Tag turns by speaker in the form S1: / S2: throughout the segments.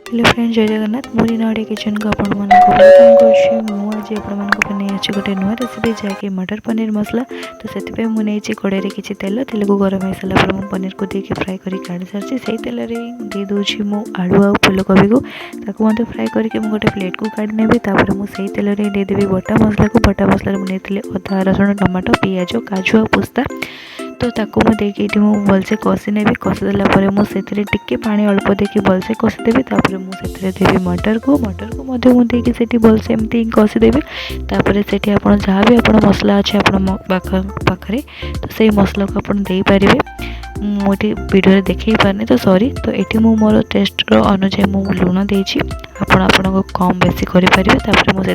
S1: Hello friends, जय जगन्नाथ। मोरी नड़े kitchen को आपण मानक वेलकम करुँ। आज आपण नहीं अच्छे गोटे नुआ रेसिपी जहाँकि मटर पनीर मसला। तो से मुझे कड़े किसी तेल तेल को गरम हो सारापर मुझे पनीर को देके फ्राए कर काढ़ी सारी से तेल दे दूसरी मु आलू आ फुलकोबी को फ्राए करके गोटे प्लेट को काढ़ी नेबी। मुझे तेल देदेवी बटा मसला को। बटा मसला मुझे अदा रसुण टमाटो पियाज काजू आ पिस्ता। तो ताको मुझे भलसे कषि नेबी। कषि देला मुझे टिके पानी अल्प देकी भलसे कषि देवी। मुझे देवी मटर को मुझे भलसे एमती कषिदेवी। से आप जहाँ भी आप मसला अच्छे पाखे तो से मसला को आप दे पारे। मुझे वीडियो देखे पारनी तो सॉरी। तो ये मोर टेस्ट अनुसार मु लुण देछि। आपण को कम बेसी करें। मुझे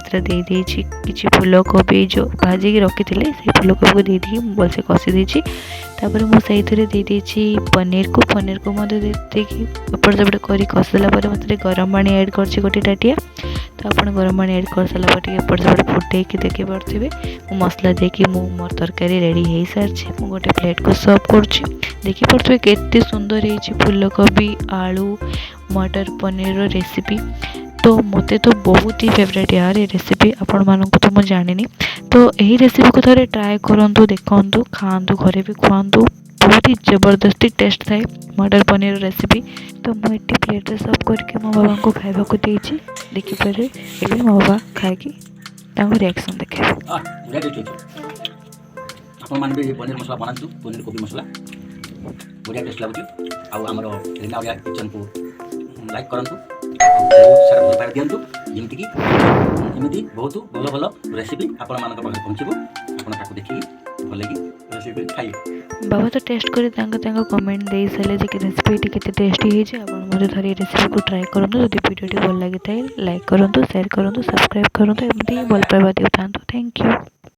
S1: किसी फूलकोबी जो भाजिकी रखी से फूलकोबी को दे भलसे कषि देछि। मुझे देदेछि पनीर को देकी एपट सेपट कर कषिदेला मुझे गरम पानी ऐड कर गोटे टाटिया। तो आप गरम पानी ऐड कर सारापर एपट सेपट फुटे देखी पारे। मसला देकी मोर तरकारी रेडी हो सारी। मुझे गोटे प्लेट को सर्व कर देखी पारे केते सुंदर है फूलकोबी आलू मटर पनीर रेसिपी। तो मते तो बहुत ही फेवरेट यार ये रेसिपी। आपण मानक तो मुझे जानी। तो यही रेसिपी को थोड़े ट्राए करूँ देखु खातु घरे भी खुआतु। बहुत ही जबरदस्ती टेस्ट थाए मटर पनीर रेसिपी। तो मुझे प्लेट रे सर्व करके मो बाबा को खाइबा को देछि। देखि पारे एबे मो बाबा खाइकी तांको रिएक्शन देखे।
S2: आपण मान भी पनीर मसला बनातु पनीर कोबी मसला बढ़िया टेस्ट लगुच। आमर रीना ओडिया किचन को लाइक करंतु बहुत सारा भल पाइबा दिंतु जमीक एमती बहुत भल भल रेसिपी आपण मान पाखे पहुँचब। आपको देखिए भल लगी रेसिपी खाइए।
S1: बाबा तो टेस्ट कर कमेंट दे सारे कि रेसिपी केते टेस्टी होती है। आप थे रेसिपी को ट्राए करूँ। जब वीडियो भल लगी था लाइक करूँ शेयर करूँ सब्सक्राइब करूँ। एमती भल पाइबा दिखाता। Thank you.